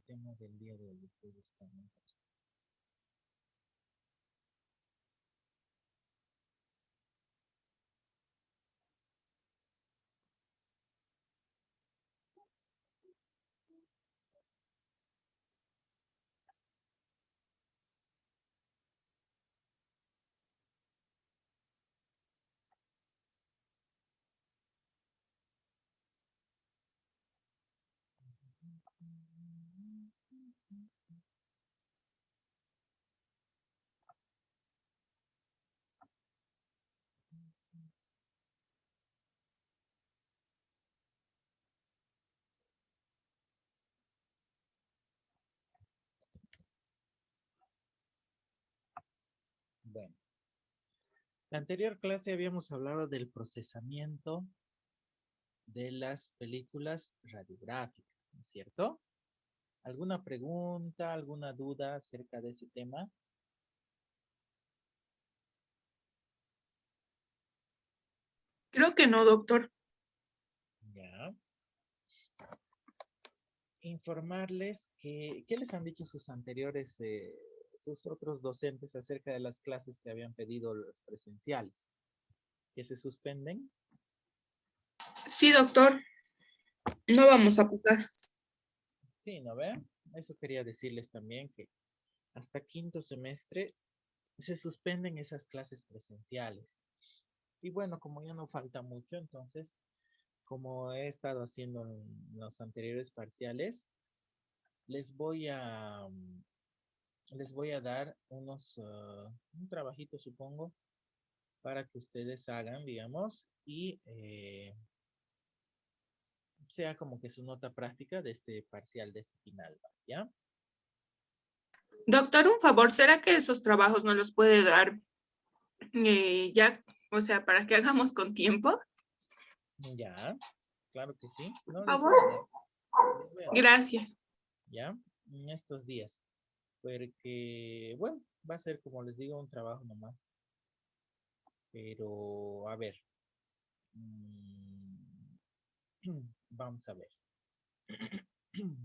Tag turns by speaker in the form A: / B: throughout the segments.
A: tema del día de hoy? Estoy buscando. Bueno, la anterior clase habíamos hablado del procesamiento de las películas radiográficas, ¿no es cierto? ¿Alguna pregunta, alguna duda acerca de ese tema?
B: Creo que no, doctor.
A: Ya. Informarles que, ¿qué les han dicho sus anteriores, sus otros docentes acerca de las clases que habían pedido los presenciales? ¿Que se suspenden?
B: Sí, doctor. No vamos a aplicar.
A: Sí, ¿no ve? Eso quería decirles también que hasta quinto semestre se suspenden esas clases presenciales. Y bueno, como ya no falta mucho, entonces, como he estado haciendo en los anteriores parciales, les voy a, les voy a dar un trabajito, supongo, para que ustedes hagan, digamos, y sea como que su nota práctica de este parcial, de este final, ¿ya?
B: Doctor, un favor, ¿será que esos trabajos no los puede dar ya, o sea, para que hagamos con tiempo?
A: Ya, claro que sí.
B: Por
A: No,
B: favor.
A: les voy a dar,
B: Gracias.
A: ¿ya? En estos días. Porque, bueno, va a ser, como les digo, un trabajo nomás. Pero, a ver, mm, vamos a ver.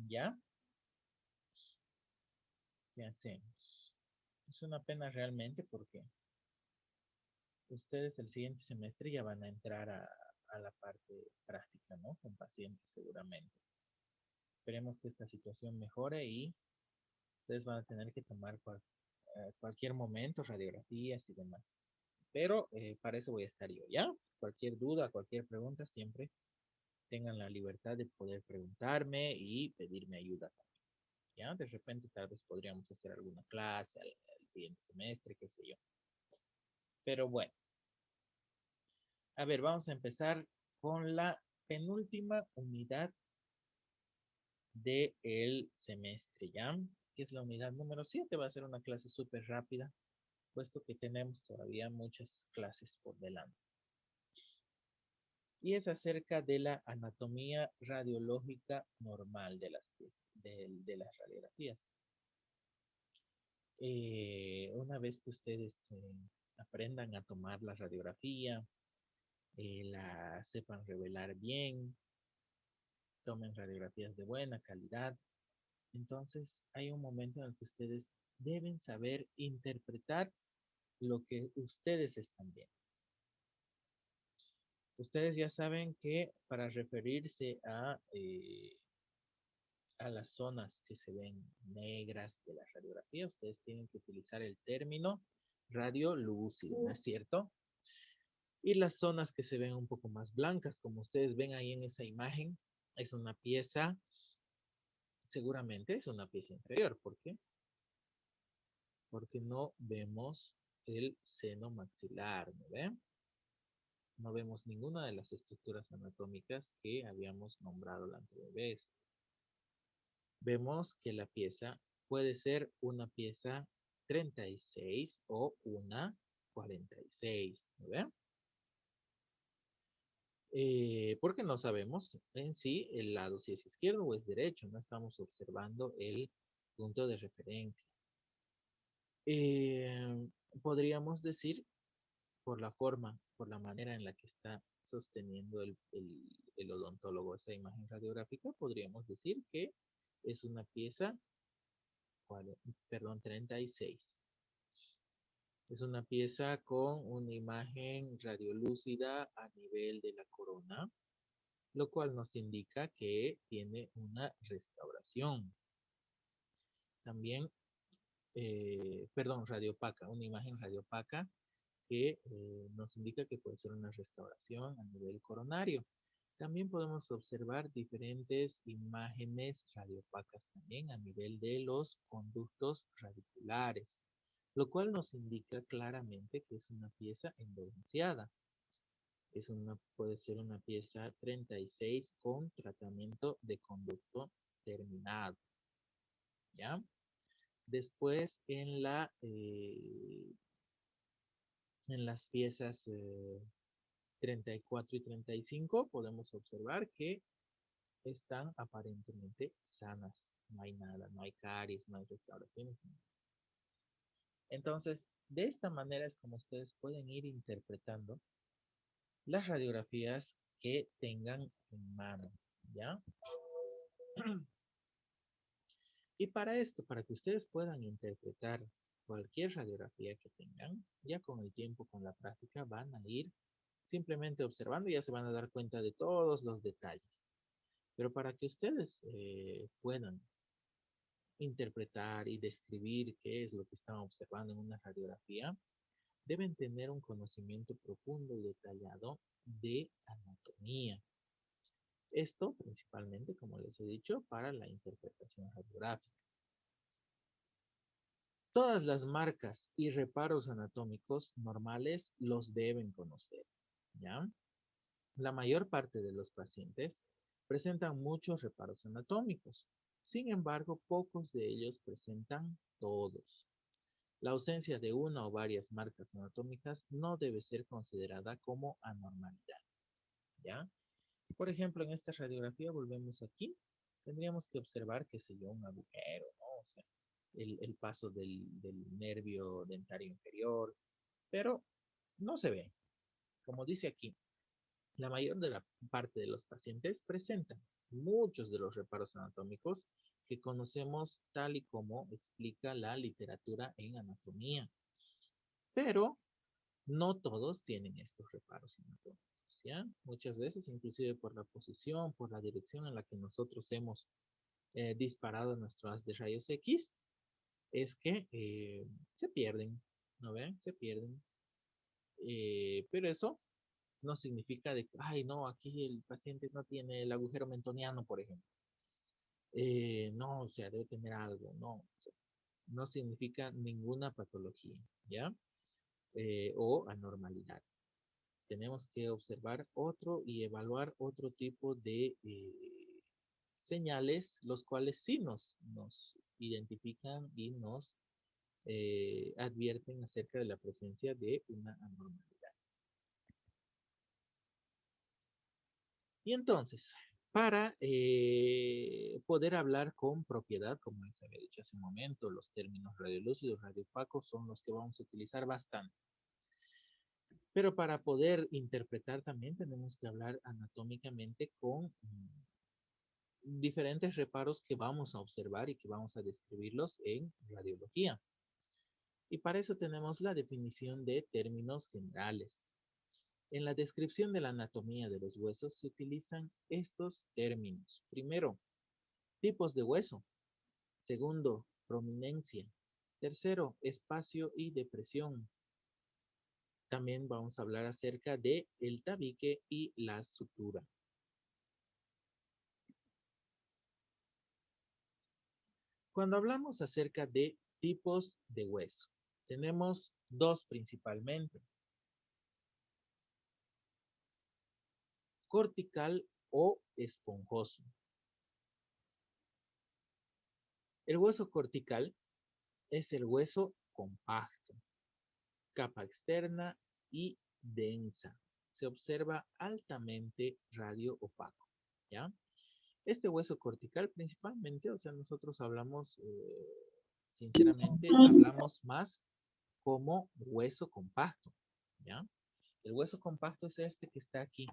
A: ¿Ya? ¿Qué hacemos? Es una pena realmente porque ustedes el siguiente semestre ya van a entrar a la parte práctica, ¿no? Con pacientes seguramente. Esperemos que esta situación mejore y ustedes van a tener que tomar cualquier momento, radiografías y demás. Pero para eso voy a estar yo, ¿ya? Cualquier duda, cualquier pregunta, siempre tengan la libertad de poder preguntarme y pedirme ayuda también, ¿ya? De repente tal vez podríamos hacer alguna clase al siguiente semestre, qué sé yo. Pero bueno, a ver, vamos a empezar con la penúltima unidad del semestre, ¿ya? Que es la unidad número 7. Va a ser una clase súper rápida, puesto que tenemos todavía muchas clases por delante. Y es acerca de la anatomía radiológica normal de de las radiografías. Una vez que ustedes aprendan a tomar la radiografía, la sepan revelar bien, tomen radiografías de buena calidad, entonces hay un momento en el que ustedes deben saber interpretar lo que ustedes están viendo. Ustedes ya saben que para referirse a las zonas que se ven negras de la radiografía, ustedes tienen que utilizar el término radiolúcido, ¿no es cierto? Y las zonas que se ven un poco más blancas, como ustedes ven ahí en esa imagen, es una pieza, seguramente es una pieza inferior. ¿Por qué? Porque no vemos el seno maxilar, ¿no ven? No vemos ninguna de las estructuras anatómicas que habíamos nombrado la anterior vez. Vemos que la pieza puede ser una pieza 36 o una 46, ¿no ven? Porque no sabemos en sí el lado si es izquierdo o es derecho, no estamos observando el punto de referencia. Eh, Podríamos decir, por la forma, por la manera en la que está sosteniendo el odontólogo esa imagen radiográfica, podríamos decir que es una pieza, perdón, 36. Es una pieza con una imagen radiolúcida a nivel de la corona, lo cual nos indica que tiene una restauración. También, perdón, radiopaca, una imagen radiopaca que nos indica que puede ser una restauración a nivel coronario. También podemos observar diferentes imágenes radiopacas también a nivel de los conductos radiculares, lo cual nos indica claramente que es una pieza endodonciada. Puede ser una pieza 36 con tratamiento de conducto terminado. ¿Ya? Después en las piezas 34 y 35 podemos observar que están aparentemente sanas. No hay nada, no hay caries, no hay restauraciones. Entonces, de esta manera es como ustedes pueden ir interpretando las radiografías que tengan en mano, ¿ya? Y para esto, para que ustedes puedan interpretar cualquier radiografía que tengan, ya con el tiempo, con la práctica, van a ir simplemente observando y ya se van a dar cuenta de todos los detalles. Pero para que ustedes puedan interpretar y describir qué es lo que están observando en una radiografía, deben tener un conocimiento profundo y detallado de anatomía. Esto principalmente, como les he dicho, para la interpretación radiográfica. Todas las marcas y reparos anatómicos normales los deben conocer, ¿ya? La mayor parte de los pacientes presentan muchos reparos anatómicos. Sin embargo, pocos de ellos presentan todos. La ausencia de una o varias marcas anatómicas no debe ser considerada como anormalidad, ¿ya? Por ejemplo, en esta radiografía, volvemos aquí, tendríamos que observar, qué sé yo, un agujero, ¿no? O sea, el paso del nervio dentario inferior, pero no se ve. Como dice aquí, la mayor de la parte de los pacientes presentan muchos de los reparos anatómicos que conocemos tal y como explica la literatura en anatomía. Pero no todos tienen estos reparos anatómicos, ¿ya? Muchas veces, inclusive por la posición, por la dirección en la que nosotros hemos disparado nuestro haz de rayos X, es que se pierden, ¿no ven? Se pierden. Pero eso no significa de que, ay, no, aquí el paciente no tiene el agujero mentoniano, por ejemplo. No, o sea, debe tener algo, no. O sea, no significa ninguna patología, ¿ya? O anormalidad. Tenemos que observar otro y evaluar otro tipo de señales, los cuales sí nos identifican y nos advierten acerca de la presencia de una anormalidad. Y entonces, para poder hablar con propiedad, como les había dicho hace un momento, los términos radiolúcidos, radioopacos son los que vamos a utilizar bastante. Pero para poder interpretar también tenemos que hablar anatómicamente con diferentes reparos que vamos a observar y que vamos a describirlos en radiología. Y para eso tenemos la definición de términos generales. En la descripción de la anatomía de los huesos se utilizan estos términos. Primero, tipos de hueso. Segundo, prominencia. Tercero, espacio y depresión. También vamos a hablar acerca de el tabique y la sutura. Cuando hablamos acerca de tipos de hueso, tenemos dos principalmente. Cortical o esponjoso. El hueso cortical es el hueso compacto, capa externa y densa. Se observa altamente radioopaco, ¿ya? Este hueso cortical principalmente, o sea, nosotros hablamos, sinceramente, hablamos más como hueso compacto, ¿ya? El hueso compacto es este que está aquí,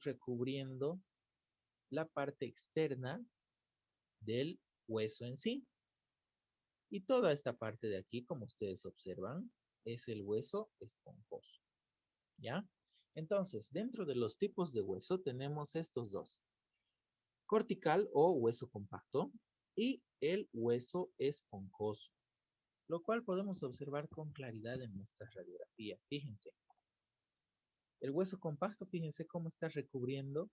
A: recubriendo la parte externa del hueso en sí. Y toda esta parte de aquí, como ustedes observan, es el hueso esponjoso. ¿Ya? Entonces, dentro de los tipos de hueso tenemos estos dos. Cortical o hueso compacto y el hueso esponjoso, lo cual podemos observar con claridad en nuestras radiografías. Fíjense, el hueso compacto, fíjense cómo está recubriendo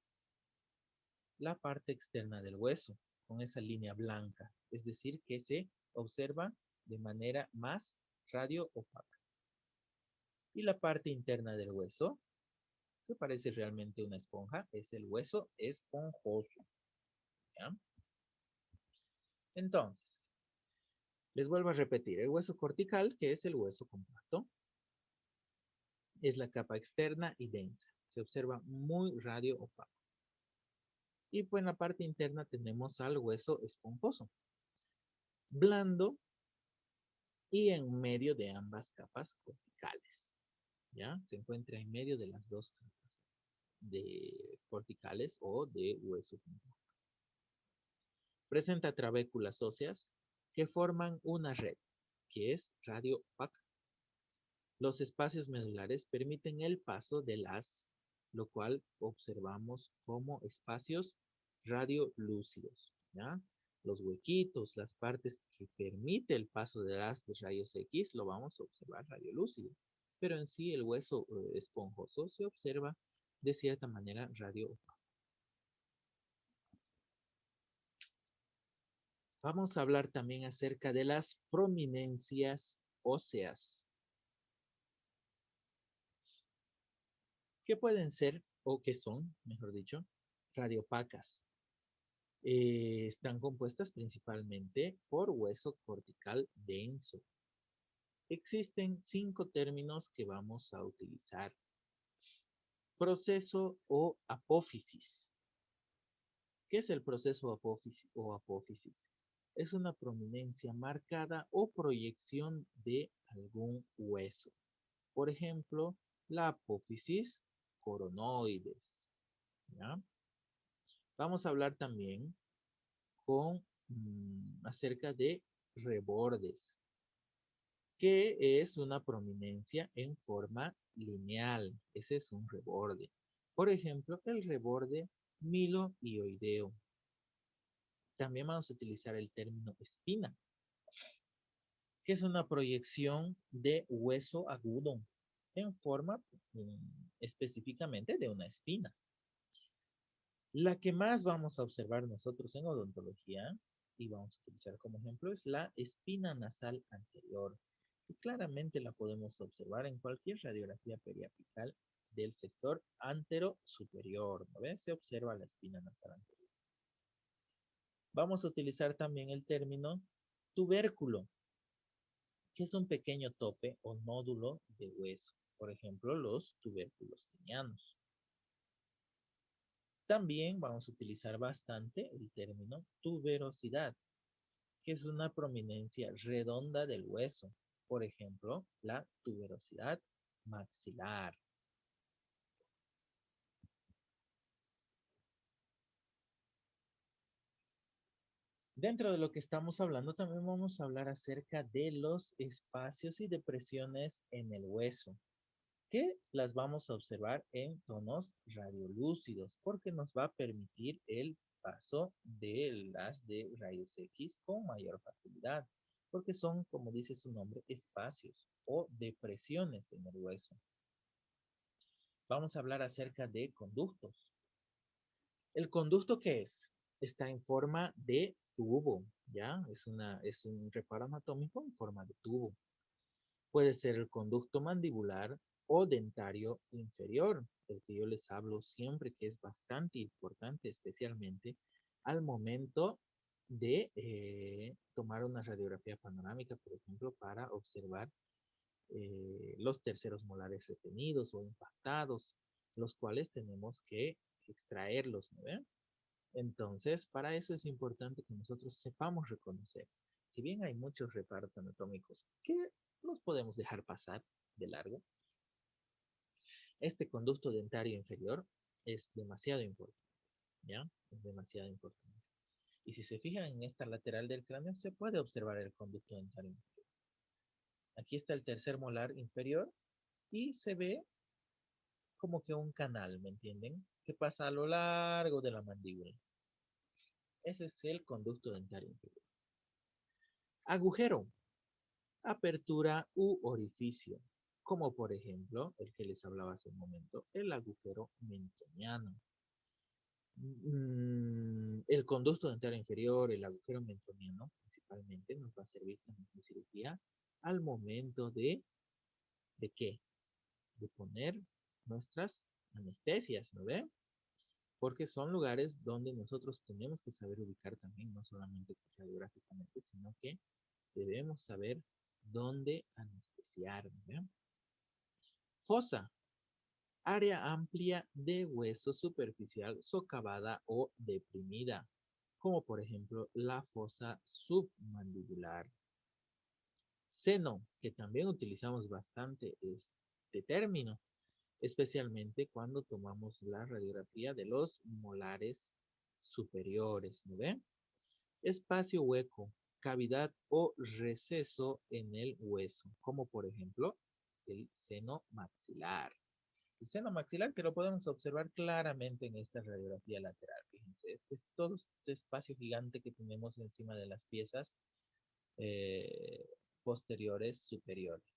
A: la parte externa del hueso con esa línea blanca, es decir, que se observa de manera más radio opaca. Y la parte interna del hueso, que parece realmente una esponja, es el hueso esponjoso. ¿Ya? Entonces, les vuelvo a repetir, el hueso cortical, que es el hueso compacto, es la capa externa y densa. Se observa muy radio opaco. Y pues en la parte interna tenemos al hueso esponjoso, blando y en medio de ambas capas corticales. ¿Ya? Se encuentra en medio de las dos capas de corticales o de hueso compacto. Presenta trabéculas óseas que forman una red, que es radio opaca. Los espacios medulares permiten el paso del haz, lo cual observamos como espacios radiolúcidos. ¿Ya? Los huequitos, las partes que permite el paso del haz de rayos X, lo vamos a observar radiolúcido. Pero en sí el hueso esponjoso se observa de cierta manera radio opaco. Vamos a hablar también acerca de las prominencias óseas, que pueden ser, o que son, mejor dicho, radiopacas. Están compuestas principalmente por hueso cortical denso. Existen 5 términos que vamos a utilizar. Proceso o apófisis. ¿Qué es el proceso o apófisis? Es una prominencia marcada o proyección de algún hueso. Por ejemplo, la apófisis coronoides. ¿Ya? Vamos a hablar también acerca de rebordes, que es una prominencia en forma lineal. Ese es un reborde. Por ejemplo, el reborde milohioideo. También vamos a utilizar el término espina, que es una proyección de hueso agudo en forma específicamente de una espina. La que más vamos a observar nosotros en odontología, y vamos a utilizar como ejemplo, es la espina nasal anterior, que claramente la podemos observar en cualquier radiografía periapical del sector antero-superior. ¿No ves? Se observa la espina nasal anterior. Vamos a utilizar también el término tubérculo, que es un pequeño tope o nódulo de hueso. Por ejemplo, los tubérculos tenianos. También vamos a utilizar bastante el término tuberosidad, que es una prominencia redonda del hueso. Por ejemplo, la tuberosidad maxilar. Dentro de lo que estamos hablando, también vamos a hablar acerca de los espacios y depresiones en el hueso, que las vamos a observar en tonos radiolúcidos, porque nos va a permitir el paso de las de rayos X con mayor facilidad, porque son, como dice su nombre, espacios o depresiones en el hueso. Vamos a hablar acerca de conductos. ¿El conducto qué es? Está en forma de tubo, ¿ya? Es un reparo anatómico en forma de tubo. Puede ser el conducto mandibular o dentario inferior, del que yo les hablo siempre, que es bastante importante, especialmente al momento de tomar una radiografía panorámica, por ejemplo, para observar los terceros molares retenidos o impactados, los cuales tenemos que extraerlos, ¿no ven? Entonces, para eso es importante que nosotros sepamos reconocer. Si bien hay muchos reparos anatómicos que los podemos dejar pasar de largo, este conducto dentario inferior es demasiado importante, ¿ya? Es demasiado importante. Y si se fijan en esta lateral del cráneo, se puede observar el conducto dentario inferior. Aquí está el tercer molar inferior y se ve como que un canal, ¿me entienden? Que pasa a lo largo de la mandíbula. Ese es el conducto dentario inferior. Agujero, apertura u orificio, como por ejemplo el que les hablaba hace un momento, el agujero mentoniano. El conducto dentario inferior, el agujero mentoniano, principalmente nos va a servir también de cirugía al momento ¿de qué? De poner nuestras anestesias, ¿no ven? Porque son lugares donde nosotros tenemos que saber ubicar también, no solamente radiográficamente, sino que debemos saber dónde anestesiar, ¿no? Fosa, área amplia de hueso superficial socavada o deprimida, como por ejemplo la fosa submandibular. Seno, que también utilizamos bastante este término, especialmente cuando tomamos la radiografía de los molares superiores, ¿no ven? Espacio hueco, cavidad o receso en el hueso, como por ejemplo el seno maxilar. El seno maxilar que lo podemos observar claramente en esta radiografía lateral. Fíjense, este es todo este espacio gigante que tenemos encima de las piezas eh, posteriores superiores.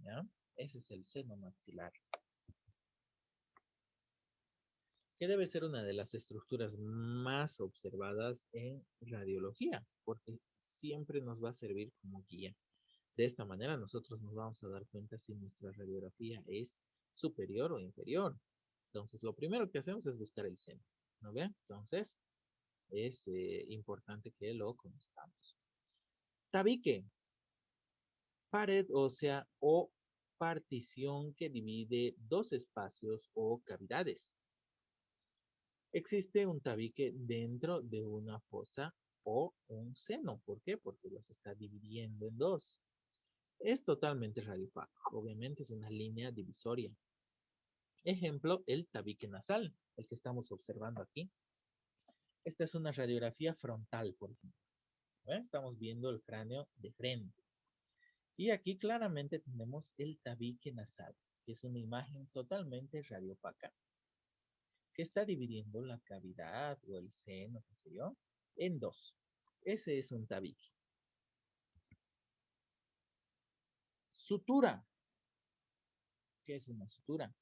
A: ¿Ya? Ese es el seno maxilar, que debe ser una de las estructuras más observadas en radiología, porque siempre nos va a servir como guía. De esta manera nosotros nos vamos a dar cuenta si nuestra radiografía es superior o inferior. Entonces, lo primero que hacemos es buscar el seno, ¿no ve? Entonces, es importante que lo conozcamos. Tabique, pared ósea o partición que divide dos espacios o cavidades. Existe un tabique dentro de una fosa o un seno. ¿Por qué? Porque los está dividiendo en dos. Es totalmente radiofásico. Obviamente es una línea divisoria. Ejemplo, el tabique nasal, el que estamos observando aquí. Esta es una radiografía frontal, por ejemplo. ¿Ven? Estamos viendo el cráneo de frente. Y aquí claramente tenemos el tabique nasal, que es una imagen totalmente radiopaca, que está dividiendo la cavidad o el seno, qué sé yo, en dos. Ese es un tabique. Sutura. ¿Qué es una sutura?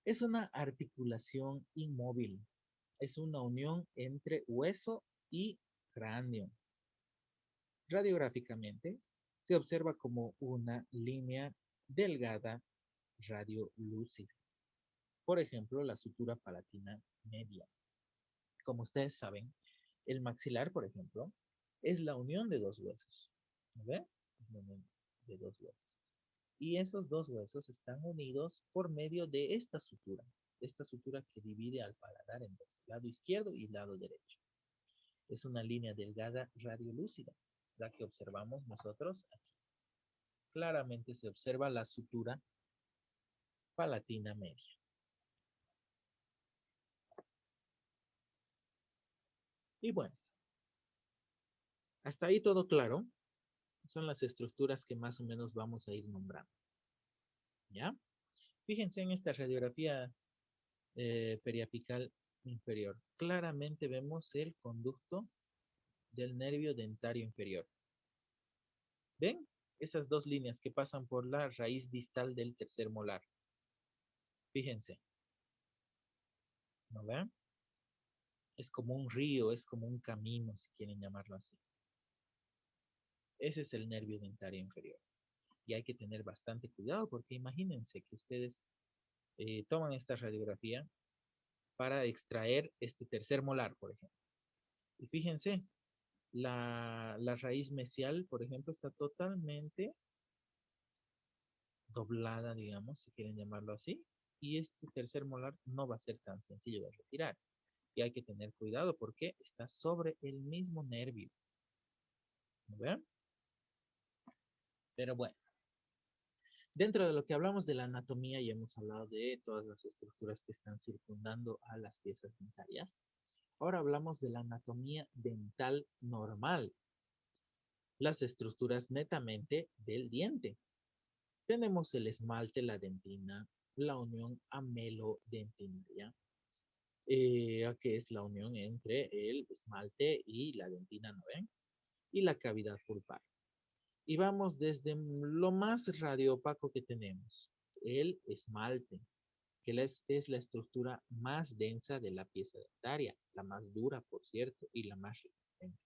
A: Es una articulación inmóvil. Es una unión entre hueso y cráneo. Radiográficamente, se observa como una línea delgada radiolúcida. Por ejemplo, la sutura palatina media. Como ustedes saben, el maxilar, por ejemplo, es la unión de dos huesos. ¿No ve? Es la unión de dos huesos. Y esos dos huesos están unidos por medio de esta sutura que divide al paladar en dos, lado izquierdo y lado derecho. Es una línea delgada radiolúcida, la que observamos nosotros aquí. Claramente se observa la sutura palatina media. Y bueno, hasta ahí todo claro. Son las estructuras que más o menos vamos a ir nombrando. ¿Ya? Fíjense en esta radiografía periapical inferior. Claramente vemos el conducto del nervio dentario inferior. ¿Ven? Esas dos líneas que pasan por la raíz distal del tercer molar. Fíjense. ¿No ven? Es como un río, es como un camino, si quieren llamarlo así. Ese es el nervio dentario inferior. Y hay que tener bastante cuidado porque imagínense que ustedes toman esta radiografía para extraer este tercer molar, por ejemplo. Y fíjense, la raíz mesial, por ejemplo, está totalmente doblada, digamos, si quieren llamarlo así. Y este tercer molar no va a ser tan sencillo de retirar. Y hay que tener cuidado porque está sobre el mismo nervio. ¿No ven? Pero bueno, dentro de lo que hablamos de la anatomía, ya hemos hablado de todas las estructuras que están circundando a las piezas dentarias. Ahora hablamos de la anatomía dental normal, las estructuras netamente del diente. Tenemos el esmalte, la dentina, la unión amelodentinaria, que es la unión entre el esmalte y la dentina, ¿no ven? Y la cavidad pulpar. Y vamos desde lo más radioopaco que tenemos, el esmalte, que es la estructura más densa de la pieza dentaria, la más dura, por cierto, y la más resistente,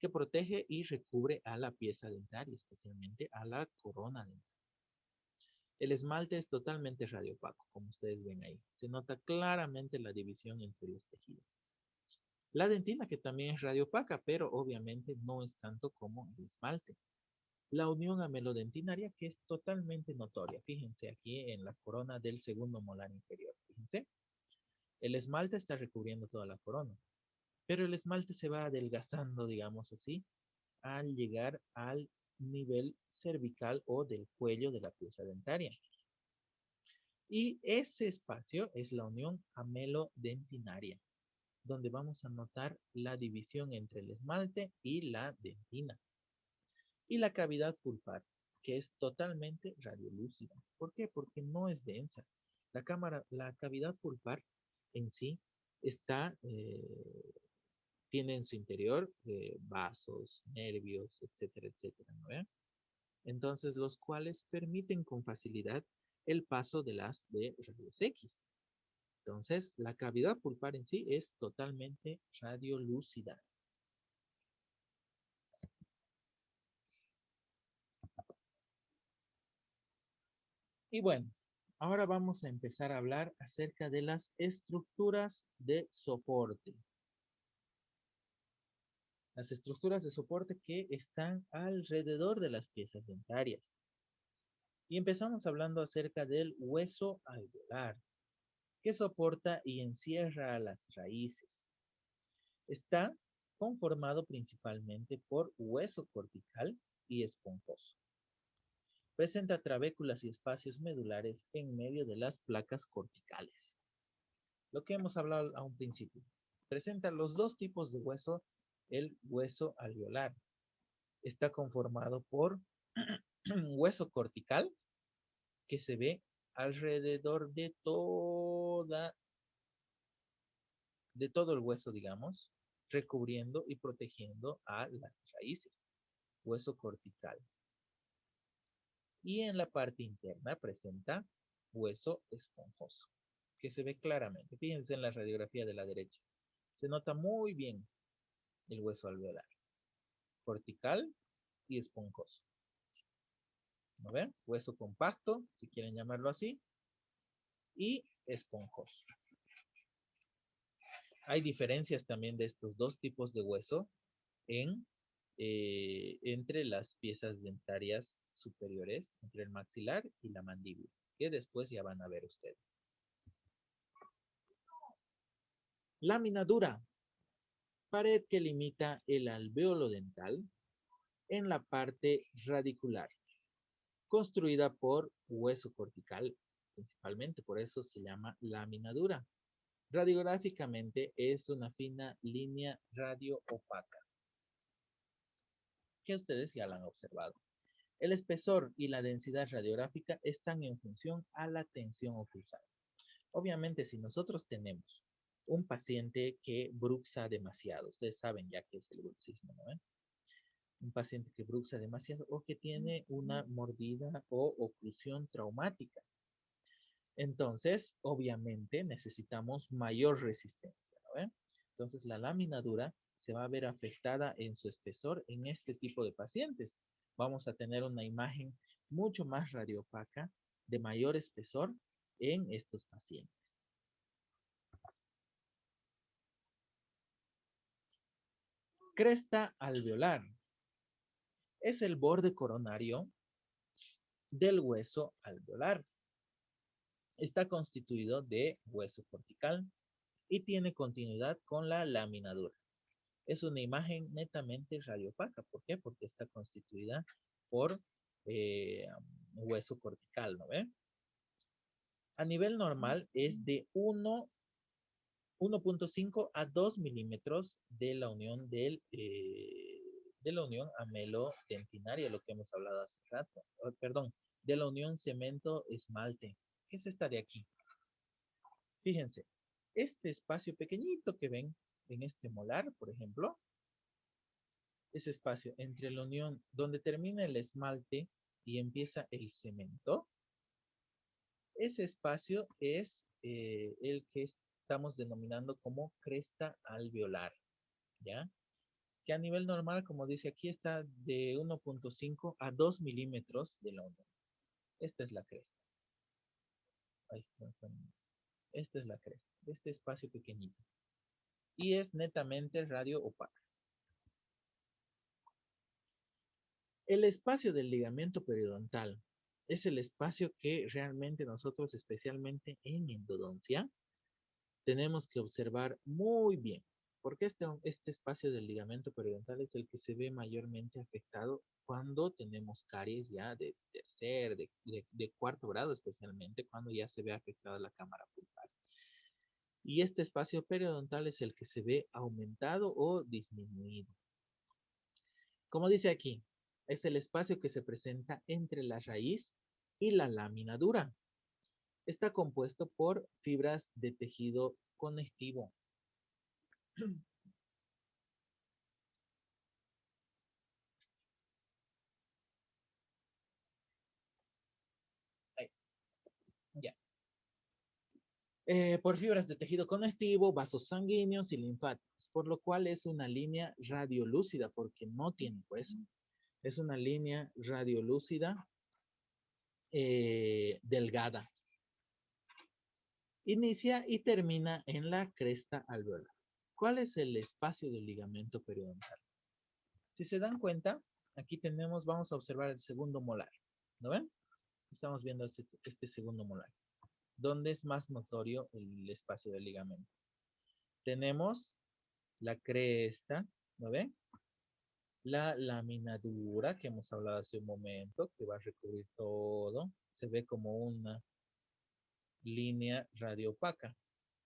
A: que protege y recubre a la pieza dentaria, especialmente a la corona dental. El esmalte es totalmente radiopaco, como ustedes ven ahí. Se nota claramente la división entre los tejidos. La dentina, que también es radiopaca, pero obviamente no es tanto como el esmalte. La unión amelodentinaria, que es totalmente notoria. Fíjense aquí en la corona del segundo molar inferior. Fíjense, el esmalte está recubriendo toda la corona, pero el esmalte se va adelgazando, digamos así, al llegar al nivel cervical o del cuello de la pieza dentaria. Y ese espacio es la unión amelodentinaria, donde vamos a notar la división entre el esmalte y la dentina. Y la cavidad pulpar, que es totalmente radiolúcida. ¿Por qué? Porque no es densa. La cavidad pulpar en sí está, tiene en su interior vasos, nervios, etcétera, etcétera, ¿no ve? Entonces, los cuales permiten con facilidad el paso de las de rayos X. Entonces, la cavidad pulpar en sí es totalmente radiolúcida. Y bueno, ahora vamos a empezar a hablar acerca de las estructuras de soporte. Las estructuras de soporte que están alrededor de las piezas dentarias. Y empezamos hablando acerca del hueso alveolar, que soporta y encierra a las raíces. Está conformado principalmente por hueso cortical y esponjoso. Presenta trabéculas y espacios medulares en medio de las placas corticales. Lo que hemos hablado a un principio. Presenta los dos tipos de hueso. El hueso alveolar está conformado por hueso cortical, que se ve alrededor de todo el hueso, digamos, recubriendo y protegiendo a las raíces. Hueso cortical. Y en la parte interna presenta hueso esponjoso, que se ve claramente. Fíjense en la radiografía de la derecha. Se nota muy bien el hueso alveolar, cortical y esponjoso. ¿No ven? Hueso compacto, si quieren llamarlo así, y esponjoso. Hay diferencias también de estos dos tipos de hueso en, entre las piezas dentarias superiores, entre el maxilar y la mandíbula, que después ya van a ver ustedes. Lámina dura, pared que limita el alvéolo dental en la parte radicular, construida por hueso cortical, principalmente, por eso se llama lámina dura. Radiográficamente es una fina línea radio-opaca, que ustedes ya la han observado. El espesor y la densidad radiográfica están en función a la tensión oclusal. Obviamente, si nosotros tenemos un paciente que bruxa demasiado, ustedes saben ya qué es el bruxismo, ¿no? Un paciente que bruxa demasiado o que tiene una mordida o oclusión traumática. Entonces, obviamente, necesitamos mayor resistencia, ¿no? Entonces, la lámina dura se va a ver afectada en su espesor en este tipo de pacientes. Vamos a tener una imagen mucho más radiopaca, de mayor espesor en estos pacientes. Cresta alveolar es el borde coronario del hueso alveolar. Está constituido de hueso cortical y tiene continuidad con la lámina dura. Es una imagen netamente radiopaca. ¿Por qué? Porque está constituida por hueso cortical, ¿no ve? A nivel normal es de 1 1.5 a 2 milímetros de la unión de la unión amelo-dentinaria, lo que hemos hablado hace rato. Perdón, de la unión cemento-esmalte, que es esta de aquí. Fíjense, este espacio pequeñito que ven en este molar, por ejemplo, ese espacio entre la unión donde termina el esmalte y empieza el cemento, ese espacio es el que estamos denominando como cresta alveolar, ¿ya? Que a nivel normal, como dice aquí, está de 1.5 a 2 milímetros de la unión. Esta es la cresta. Ahí está. Esta es la cresta, este espacio pequeñito. Y es netamente radio opaca. El espacio del ligamento periodontal es el espacio que realmente nosotros, especialmente en endodoncia, tenemos que observar muy bien, porque este espacio del ligamento periodontal es el que se ve mayormente afectado cuando tenemos caries ya de tercer, de cuarto grado, especialmente cuando ya se ve afectada la cámara pulpar. Y este espacio periodontal es el que se ve aumentado o disminuido. Como dice aquí, es el espacio que se presenta entre la raíz y la lámina dura. Está compuesto por fibras de tejido conectivo. Ahí, ya. Por fibras de tejido conectivo, vasos sanguíneos y linfáticos, por lo cual es una línea radiolúcida porque no tiene hueso. Es una línea radiolúcida delgada. Inicia y termina en la cresta alveolar. ¿Cuál es el espacio del ligamento periodontal? Si se dan cuenta, aquí tenemos, vamos a observar el segundo molar. ¿No ven? Estamos viendo este segundo molar, donde es más notorio el espacio del ligamento. Tenemos la cresta, ¿no ven? La lámina dura, que hemos hablado hace un momento, que va a recubrir todo. Se ve como una línea radiopaca.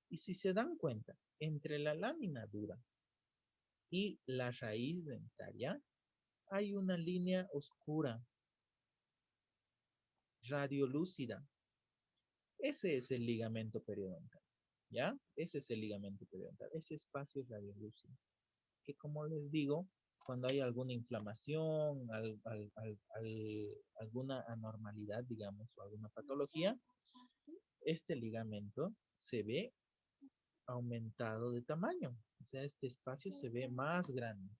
A: Y si se dan cuenta, entre la lámina dura y la raíz dentaria hay una línea oscura, radiolúcida. Ese es el ligamento periodontal, ¿ya? Ese es el ligamento periodontal, ese espacio es radiolúcido. Que como les digo, cuando hay alguna inflamación, alguna anormalidad, digamos, o alguna patología, este ligamento se ve aumentado de tamaño. O sea, este espacio se ve más grande.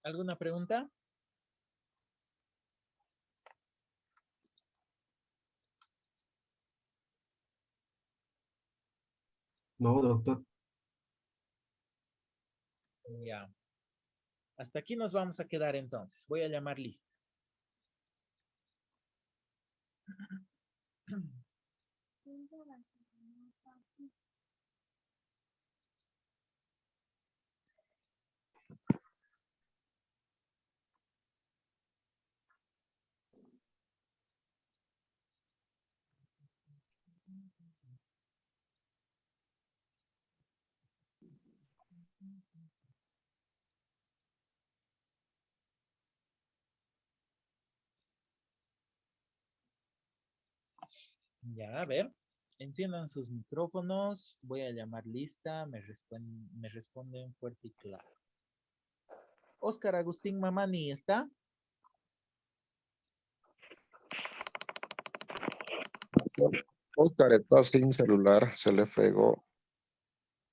A: ¿Alguna pregunta?
C: No, doctor.
A: Ya. Hasta aquí nos vamos a quedar entonces. Voy a llamar lista. Ya, a ver. Enciendan sus micrófonos. Voy a llamar lista. Me responden fuerte y claro. Oscar Agustín Mamani, ¿está?
D: Oscar está sin celular, se le fregó.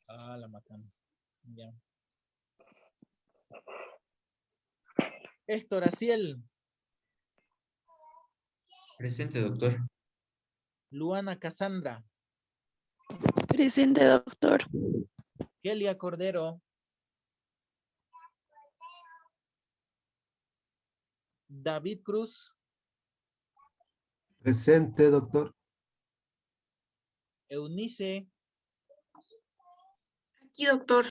A: Ah, la matan. Ya. Héctor Aciel,
E: Presente, doctor.
A: Luana Cassandra,
F: Presente, doctor.
A: Kelia Cordero, David Cruz,
C: Presente, doctor.
A: Eunice,
B: Aquí, doctor.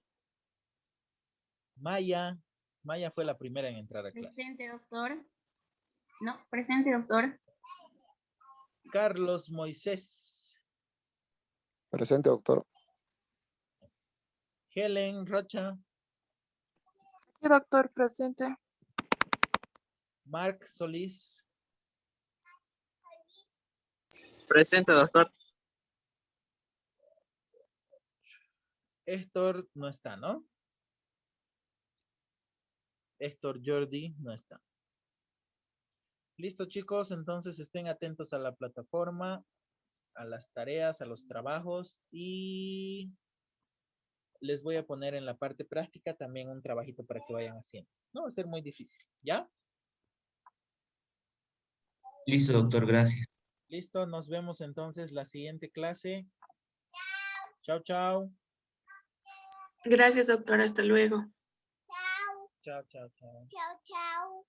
A: Maya. Maya fue la primera en entrar a clase.
G: Presente, doctor.
E: No, presente, doctor.
A: Carlos Moisés.
D: Presente, doctor.
A: Helen Rocha.
G: Sí, doctor, presente.
A: Mark Solís.
H: Presente, doctor.
A: Héctor no está, ¿no? Héctor Jordi no está. Listo, chicos, entonces estén atentos a la plataforma, a las tareas, a los trabajos y les voy a poner en la parte práctica también un trabajito para que vayan haciendo. No va a ser muy difícil, ¿ya?
H: Listo, doctor, gracias.
A: Listo, nos vemos entonces la siguiente clase. Chao, chao.
B: Gracias, doctor. Hasta luego.
A: Chao, chao, chao.
E: Chao, chao.